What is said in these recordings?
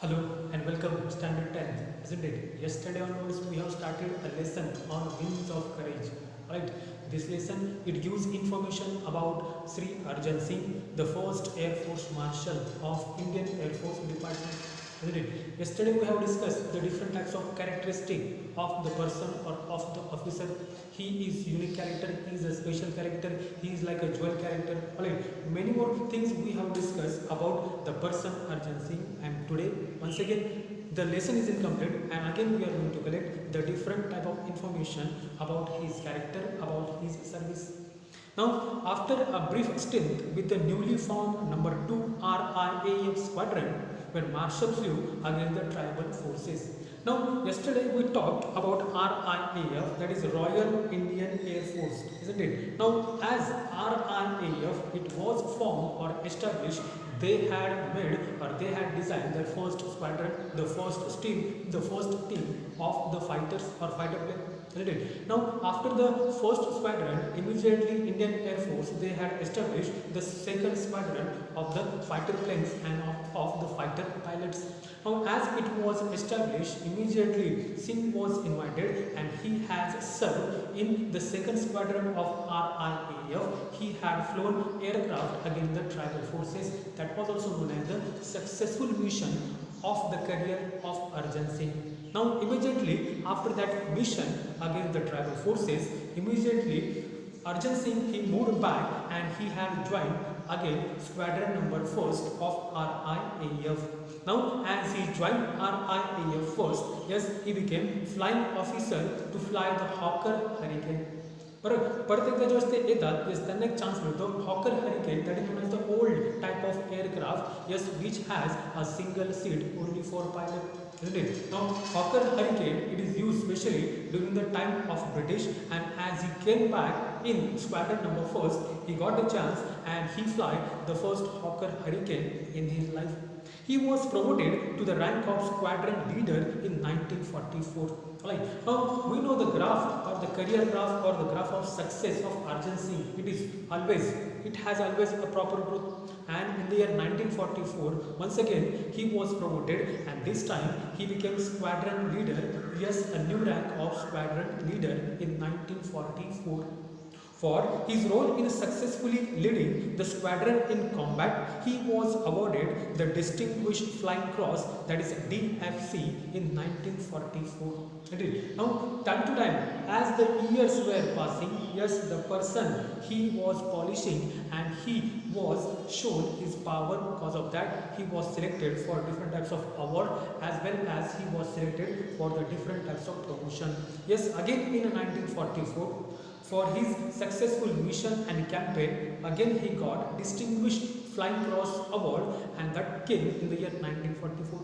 Hello and welcome to Standard 10, isn't it? Yesterday onwards we have started a lesson on Winds of Courage. Right? This lesson it gives information about Sri Arjan Singh, the first Air Force Marshal of Indian Air Force Department. Isn't it? Yesterday we have discussed the different types of characteristic of the person or of the officer. He is unique character, he is a special character, he is like a jewel character. Alright, many more things we have discussed about the person Arjan Singh, and today once again the lesson is incomplete and again we are going to collect the different type of information about his character, about his service. Now, after a brief stint with the newly formed number 2 RIAF squadron, where Marshall flew against the tribal forces. Now, yesterday we talked about RIAF, that is Royal Indian Air Force, isn't it? Now, as RIAF, it was formed or established, they had made or they had designed their first squadron, the first team of the fighters or fighter plane. Isn't it? Now, after the first squadron, immediately Indian Air Force they had established the second squadron of the fighter planes and of the fighter pilots. Now, as it was established, immediately Singh was invited and he has served in the second squadron of RIAF. He had flown aircraft against the tribal forces. That was also known as the successful mission of the career of Arjan Singh. Now, immediately after that mission against the tribal forces, immediately Arjan Singh he moved back and he had joined again squadron number first of RIAF. Now, as he joined RIAF first, yes, he became flying officer to fly the Hawker Hurricane. बरोबर परत एकदा जेव्हा ते येतात yes त्यांना एक chance मिळतो Hawker Hurricane that is known as the old type of aircraft yes which has a single seat only for pilot. Isn't it? Now, Hawker Hurricane it is used specially during the time of British, and as he came back in squadron number first, he got a chance and he fly the first Hawker Hurricane in his life. He was promoted to the rank of squadron leader in 1944. Right. Now we know the graph or the career graph or the graph of success of Arjan Singh. It has always a proper growth. And in the year 1944, once again he was promoted, and this time he became squadron leader. Yes, a new rank of squadron leader in 1944. For his role in successfully leading the squadron in combat, he was awarded the Distinguished Flying Cross, that is DFC, in 1944. Now, time to time, as the years were passing, yes, the person he was polishing and he was shown his power. Because of that, he was selected for different types of award, as well as he was selected for the different types of promotion. Yes, again in 1944. For his successful mission and campaign, again he got Distinguished Flying Cross Award, and that came in the year 1944.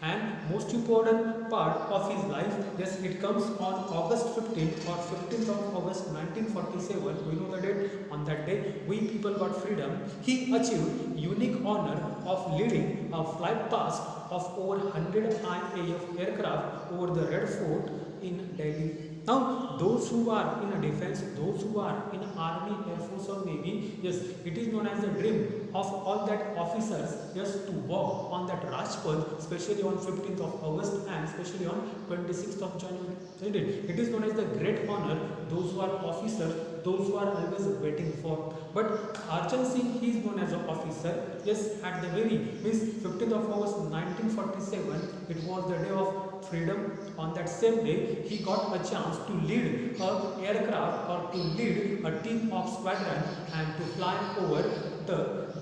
And most important part of his life, yes, it comes on August 15th or 15th of August 1947. We know the date. On that day, we people got freedom. He achieved unique honor of leading a flight past of over 100 IAF aircraft over the Red Fort in Delhi. Now, those who are in a defense, those who are in army, air force or navy, yes, it is known as the dream of all that officers, yes, to walk on that Rajpath, especially on 15th of August and especially on 26th of January. Isn't it? It is known as the great honor those who are officers, those who are always waiting for. But Arjan Singh, he is known as an officer. Yes, at the very means 15th of August 1947, it was the day of freedom. On that same day, he got a chance to lead a aircraft or to lead a team of squadron and to fly over the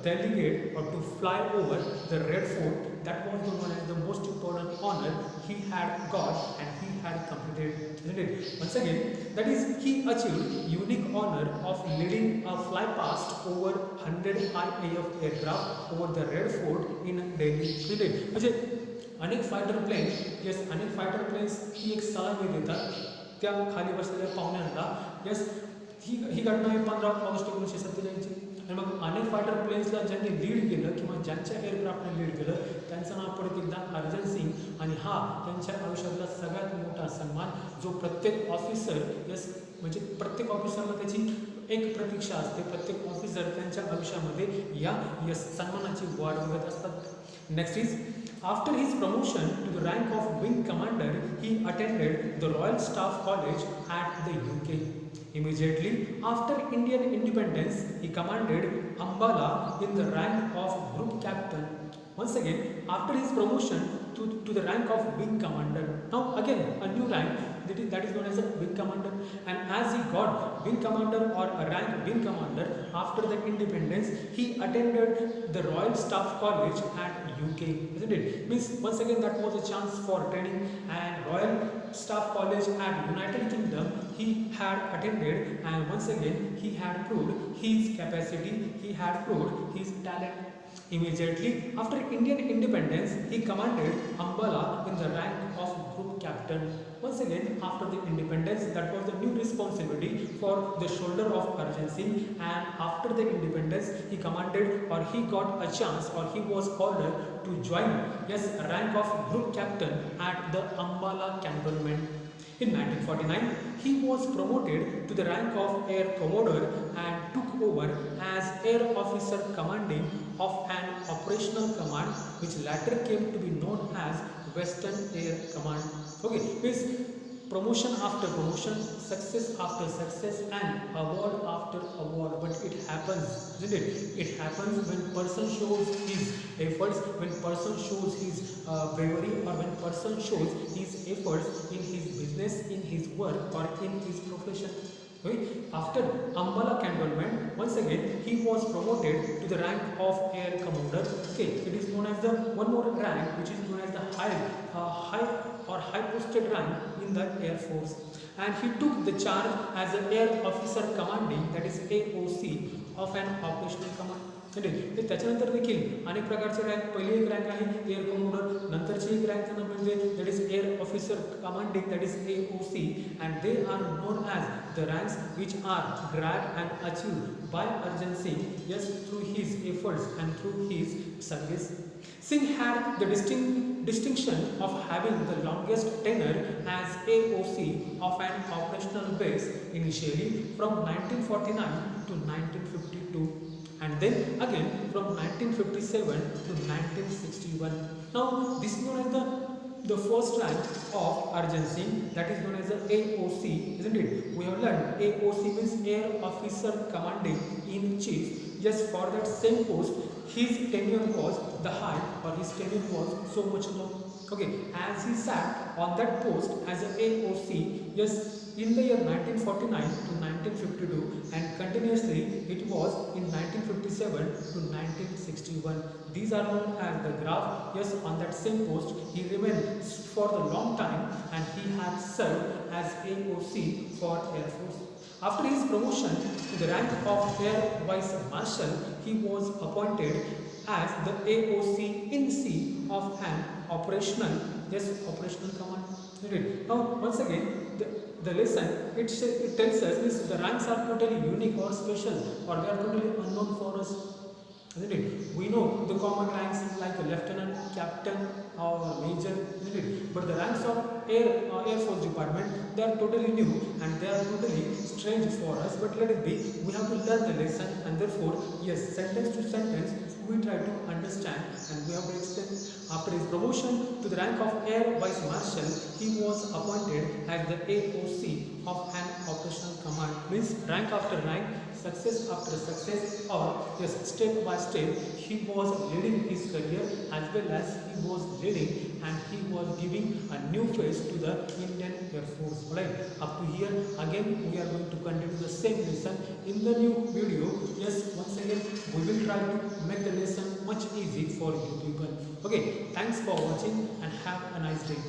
delegate or to fly over the Red Fort. That was the one as the most important honor he had got and he had completed. Isn't it? Once again, that is he achieved unique honor of leading a fly past over 100 IAF aircraft over the Red Fort in Delhi. Isn't it? अनेक fighter plane yes अनेक fighter planes ही एक सलामी देतात त्या खाली बसलेल्या पाहुण्यांना. Yes he घटना आहे 15 ऑगस्ट 1947ची. आणि मग अनेक फायटर प्लेन्सला ज्यांनी लीड केलं किंवा ज्यांच्या एअरक्राफ्टने लीड केलं त्यांचं नाव परत एकदा अर्जन सिंग. आणि हा त्यांच्या आयुष्यातला सगळ्यात मोठा सन्मान जो प्रत्येक ऑफिसर यस म्हणजे प्रत्येक ऑफिसरला त्याची एक प्रतीक्षा असते. प्रत्येक ऑफिसर त्यांच्या आयुष्यामध्ये या यश सन्मानाची वाट बघत असतात. Next is after his promotion to the rank of wing commander he attended the royal staff college at the UK. Immediately after Indian independence, he commanded Ambala in the rank of group captain. Once again, after his promotion to the rank of wing commander, now again a new rank that is known as a wing commander. And as he got wing commander or a rank wing commander after the independence, he attended the Royal Staff College at UK, isn't it? Means once again that was a chance for training, and Royal Staff College at United Kingdom he had attended, and once again he had proved his capacity, he had proved his talent. Immediately after Indian independence, he commanded Ambala in the rank of group captain. Once again, after the independence, that was the new responsibility for the shoulder of urgency, and after the independence, he commanded, or he got a chance, or he was ordered to join, yes, rank of group captain at the Ambala cantonment. In 1949, he was promoted to the rank of Air Commodore and took over as Air Officer Commanding of an operational command which later came to be known as Western Air Command. Okay, means promotion after promotion, success after success, and award after award. But it happens, isn't it? It happens when person shows his efforts, when person shows his bravery, or when person shows his efforts in his business, in his work, or in his profession. Okay? After Ambala cantonment, once again he was promoted to the rank of Air Commodore. Okay, it is known as the one more rank which is known as the high posted rank in the Air Force, and he took the charge as an Air Officer Commanding, that is AOC, of an operational command. त्याच्यानंतर देखील अनेक प्रकारचे rank. पहिली एक rank आहे air commodore, नंतरची एक rank त्यांना म्हणजे that is air officer commanding, that is AOC, and they are known as the ranks which are grab and achieved by Arjan Singh, yes, through his efforts and through his service. Singh had the distinction of having the longest tenure as AOC of an operational base, initially from 1949 to 1952, and then again from 1957 to 1961. Now this is known as the first rank of Arjan Singh, that is known as the AOC, isn't it? We have learned AOC means Air Officer Commanding in Chief. Yes, for that same post his tenure was the high, or his tenure was so much low. Okay, as he sat on that post as an AOC, yes, in the year 1949 to 1952, and continuously it was in 1957 to 1961. These are known as the graph. Yes, on that same post he remained for the long time, and he had served as AOC for Air Force. After his promotion to the rank of Air Vice Marshal, he was appointed as the AOC in C of an operational command. Now once again the lesson it tells us is the ranks are totally unique or special, or they are totally unknown for us, isn't it? We know the common ranks like a lieutenant, captain, or major, isn't it? But the ranks of Air Force Department, they are totally new and they are totally strange for us. But let it be. We have to learn the lesson, and therefore, yes, sentence to sentence we try to understand, and we have to explain. After his promotion to the rank of Air Vice Marshal, he was appointed as the AOC of an operational command. Means rank after rank, success after success, or yes, step by step he was leading his career, as well as he was leading and he was giving a new face to the Indian Air Force. Right, up to here again we are going to continue the same lesson in the new video. Yes, once again we will try to make the lesson much easy for you people. Okay, thanks for watching and have a nice day.